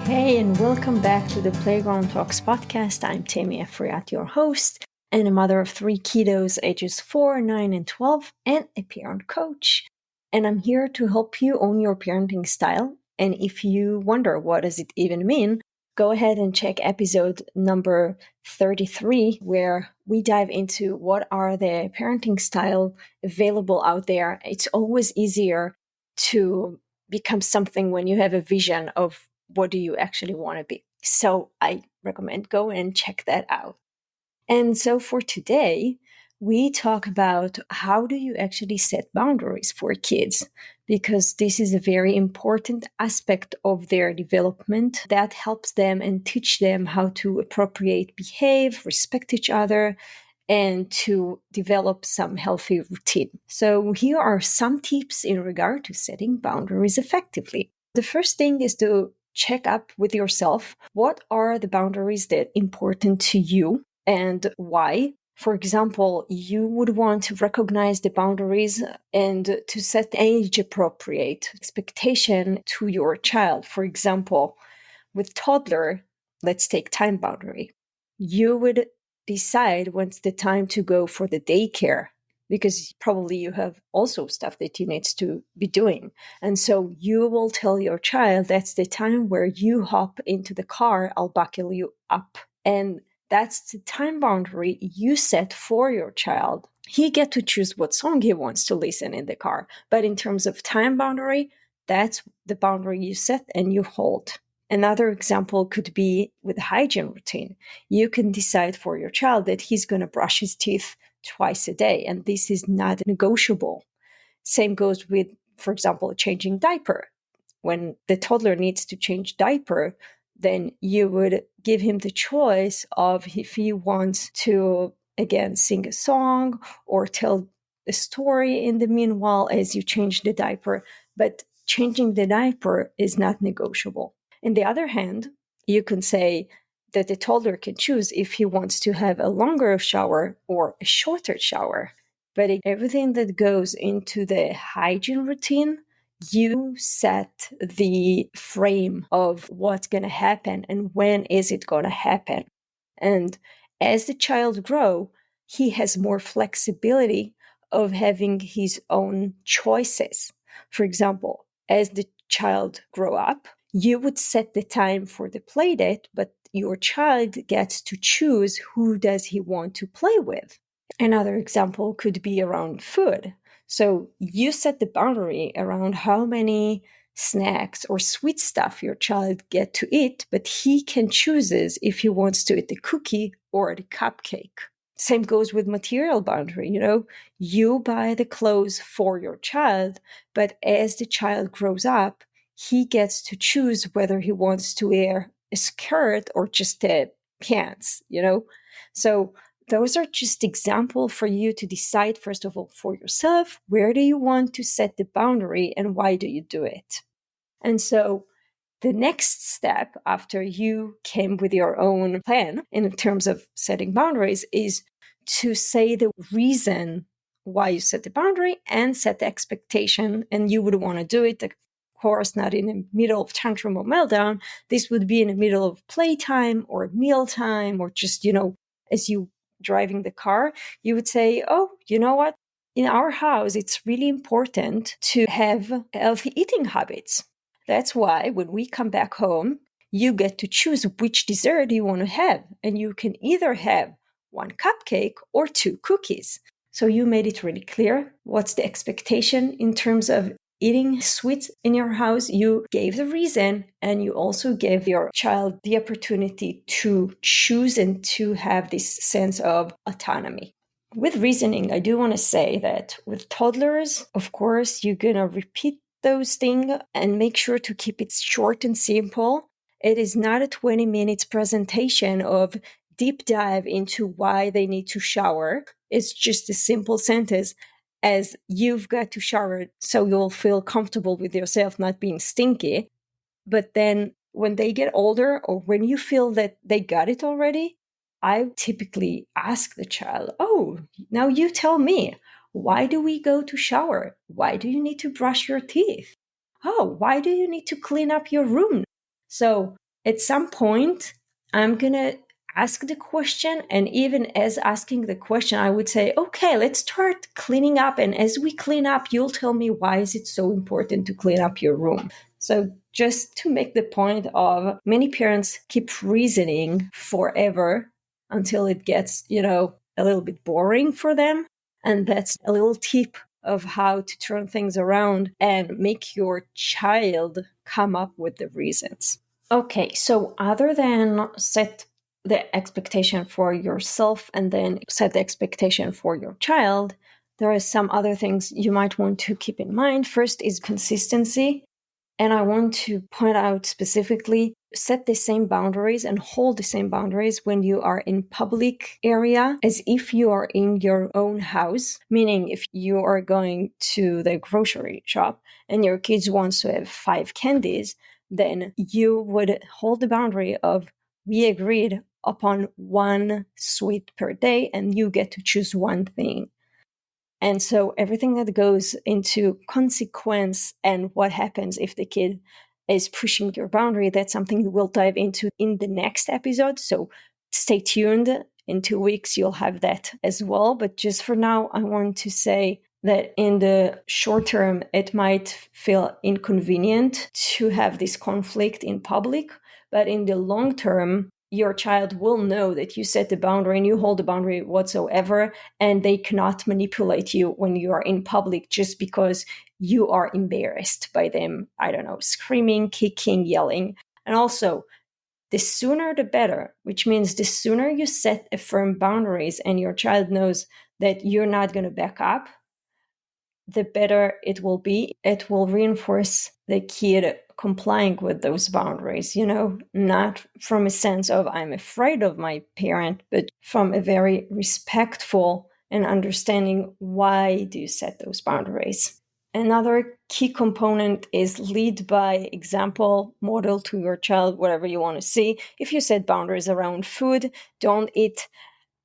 Hey, and welcome back to the Playground Talks podcast. I'm Tammy Afriat, your host, and a mother of 3 kiddos ages 4, 9, and 12, and a parent coach. And I'm here to help you own your parenting style. And if you wonder what does it even mean, go ahead and check episode number 33, where we dive into what are the parenting style available out there. It's always easier to become something when you have a vision of what do you actually want to be. So I recommend go and check that out. And so for today, we talk about how do you actually set boundaries for kids, because this is a very important aspect of their development that helps them and teach them how to appropriate behave, respect each other, and to develop some healthy routine. So here are some tips in regard to setting boundaries effectively. The first thing is to check up with yourself. What are the boundaries that are important to you and why? For example, you would want to recognize the boundaries and to set age appropriate expectation to your child. For example, with toddler, let's take time boundary. You would decide when's the time to go for the daycare, because probably you have also stuff that you need to be doing. And so you will tell your child that's the time where you hop into the car, I'll buckle you up. And that's the time boundary you set for your child. He gets to choose what song he wants to listen in the car. But in terms of time boundary, that's the boundary you set and you hold. Another example could be with hygiene routine. You can decide for your child that he's going to brush his teeth twice a day, and this is not negotiable. Same goes with, for example, changing diaper. When the toddler needs to change diaper, then you would give him the choice of if he wants to, again, sing a song or tell a story in the meanwhile as you change the diaper. But changing the diaper is not negotiable. On the other hand, you can say that the toddler can choose if he wants to have a longer shower or a shorter shower. But everything that goes into the hygiene routine, you set the frame of what's going to happen and when is it going to happen. And as the child grows, he has more flexibility of having his own choices. For example, as the child grow up, you would set the time for the play date, but your child gets to choose who does he want to play with. Another example could be around food. So you set the boundary around how many snacks or sweet stuff your child get to eat, but he can chooses if he wants to eat the cookie or the cupcake. Same goes with material boundary. You buy the clothes for your child, but as the child grows up, he gets to choose whether he wants to wear a skirt or just the pants, So those are just examples for you to decide, first of all, for yourself, where do you want to set the boundary and why do you do it? And so the next step after you came with your own plan in terms of setting boundaries is to say the reason why you set the boundary and set the expectation. And you would want to do it, of course, not in the middle of tantrum or meltdown. This would be in the middle of playtime or mealtime or just, as you driving the car, you would say, oh, you know what? In our house, it's really important to have healthy eating habits. That's why when we come back home, you get to choose which dessert you want to have. And you can either have 1 cupcake or 2 cookies. So you made it really clear what's the expectation in terms of eating sweets in your house. You gave the reason, and you also gave your child the opportunity to choose and to have this sense of autonomy. With reasoning, I do want to say that with toddlers, of course, you're going to repeat those things and make sure to keep it short and simple. It is not a 20 minutes presentation of deep dive into why they need to shower. It's just a simple sentence as you've got to shower so you'll feel comfortable with yourself not being stinky. But then when they get older or when you feel that they got it already, I typically ask the child, oh, now you tell me, why do we go to shower? Why do you need to brush your teeth? Oh, why do you need to clean up your room? So at some point, I'm going to ask the question. And even as asking the question, I would say, okay, let's start cleaning up. And as we clean up, you'll tell me why is it so important to clean up your room. So just to make the point of many parents keep reasoning forever until it gets, a little bit boring for them. And that's a little tip of how to turn things around and make your child come up with the reasons. Okay, so other than set the expectation for yourself and then set the expectation for your child, there are some other things you might want to keep in mind. First is consistency. And I want to point out specifically, set the same boundaries and hold the same boundaries when you are in public area as if you are in your own house. Meaning if you are going to the grocery shop and your kids wants to have 5 candies, then you would hold the boundary of, we agreed upon 1 sweet per day and you get to choose 1 thing. And so everything that goes into consequence and what happens if the kid is pushing your boundary, that's something we'll dive into in the next episode. So stay tuned. In 2 weeks, you'll have that as well. But just for now, I want to say that in the short term, it might feel inconvenient to have this conflict in public. But in the long term, your child will know that you set the boundary and you hold the boundary whatsoever, and they cannot manipulate you when you are in public just because you are embarrassed by them, I don't know, screaming, kicking, yelling. And also, the sooner the better, which means the sooner you set a firm boundaries and your child knows that you're not going to back up, the better it will be. It will reinforce the kid complying with those boundaries, not from a sense of I'm afraid of my parent, but from a very respectful and understanding why do you set those boundaries. Another key component is lead by example, model to your child whatever you want to see. If you set boundaries around food, don't eat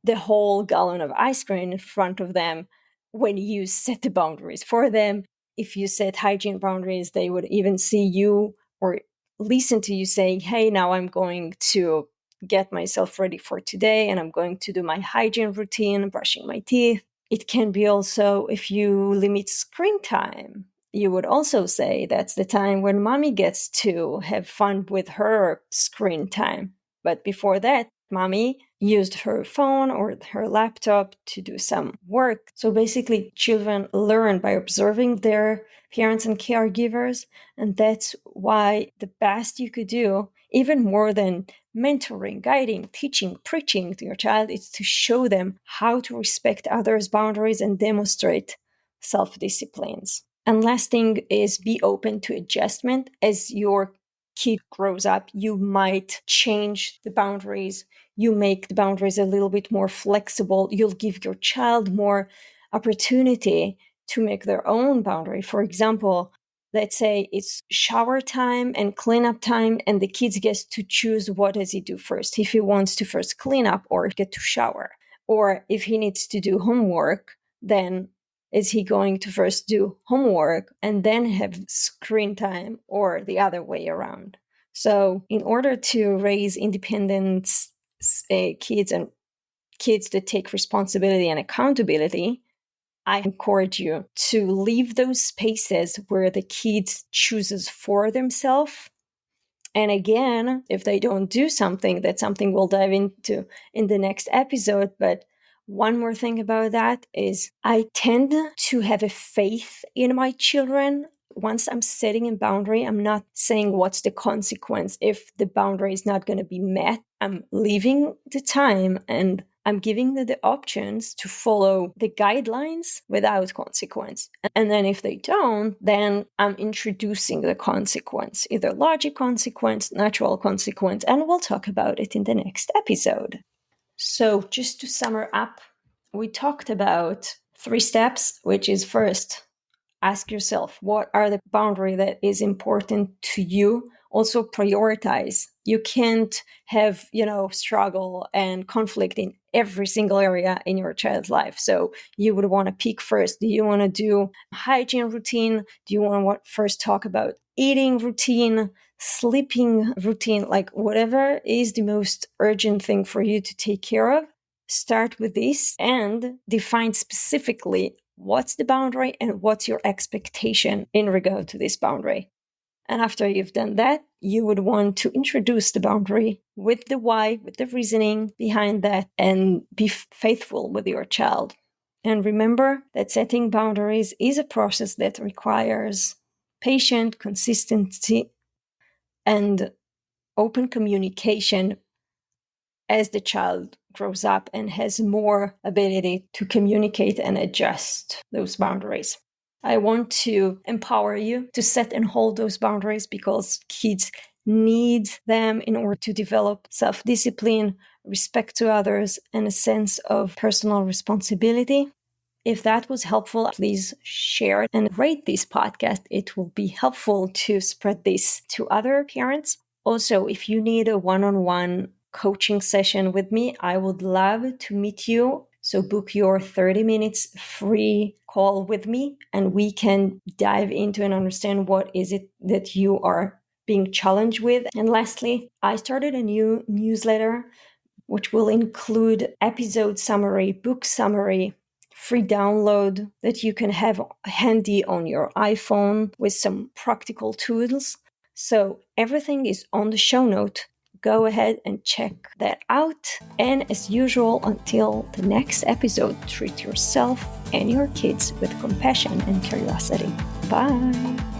the whole gallon of ice cream in front of them when you set the boundaries for them. If you set hygiene boundaries, they would even see you or listen to you saying, hey, now I'm going to get myself ready for today and I'm going to do my hygiene routine, brushing my teeth. It can be also if you limit screen time. You would also say that's the time when mommy gets to have fun with her screen time. But before that, mommy used her phone or her laptop to do some work. So basically, children learn by observing their parents and caregivers. And that's why the best you could do, even more than mentoring, guiding, teaching, preaching to your child, is to show them how to respect others' boundaries and demonstrate self-disciplines. And last thing is be open to adjustment. As your kid grows up, you might change the boundaries. You make the boundaries a little bit more flexible. You'll give your child more opportunity to make their own boundary. For example, let's say it's shower time and cleanup time, and the kids gets to choose what does he do first. If he wants to first clean up or get to shower, or if he needs to do homework, then is he going to first do homework and then have screen time, or the other way around? So in order to raise independent kids and kids that take responsibility and accountability, I encourage you to leave those spaces where the kids chooses for themselves. And again, if they don't do something, that's something we'll dive into in the next episode. But one more thing about that is I tend to have a faith in my children. Once I'm setting a boundary, I'm not saying what's the consequence if the boundary is not going to be met. I'm leaving the time and I'm giving them the options to follow the guidelines without consequence. And then if they don't, then I'm introducing the consequence, either logic consequence, natural consequence, and we'll talk about it in the next episode. So just to sum up, we talked about 3 steps, which is first, ask yourself, what are the boundaries that is important to you also prioritize. You can't have, struggle and conflict in every single area in your child's life. So you would want to pick first. Do you want to do hygiene routine? Do you want to first talk about eating routine, sleeping routine, like whatever is the most urgent thing for you to take care of? Start with this and define specifically what's the boundary and what's your expectation in regard to this boundary. And after you've done that, you would want to introduce the boundary with the why, with the reasoning behind that, and be faithful with your child. And remember that setting boundaries is a process that requires patience, consistency, and open communication as the child grows up and has more ability to communicate and adjust those boundaries. I want to empower you to set and hold those boundaries because kids need them in order to develop self-discipline, respect to others, and a sense of personal responsibility. If that was helpful, please share and rate this podcast. It will be helpful to spread this to other parents. Also, if you need a one-on-one coaching session with me, I would love to meet you. So book your 30 minutes free call with me and we can dive into and understand what is it that you are being challenged with. And lastly, I started a new newsletter which will include episode summary, book summary, free download that you can have handy on your iPhone with some practical tools. So everything is on the show note. Go ahead and check that out. And as usual, until the next episode, treat yourself and your kids with compassion and curiosity. Bye.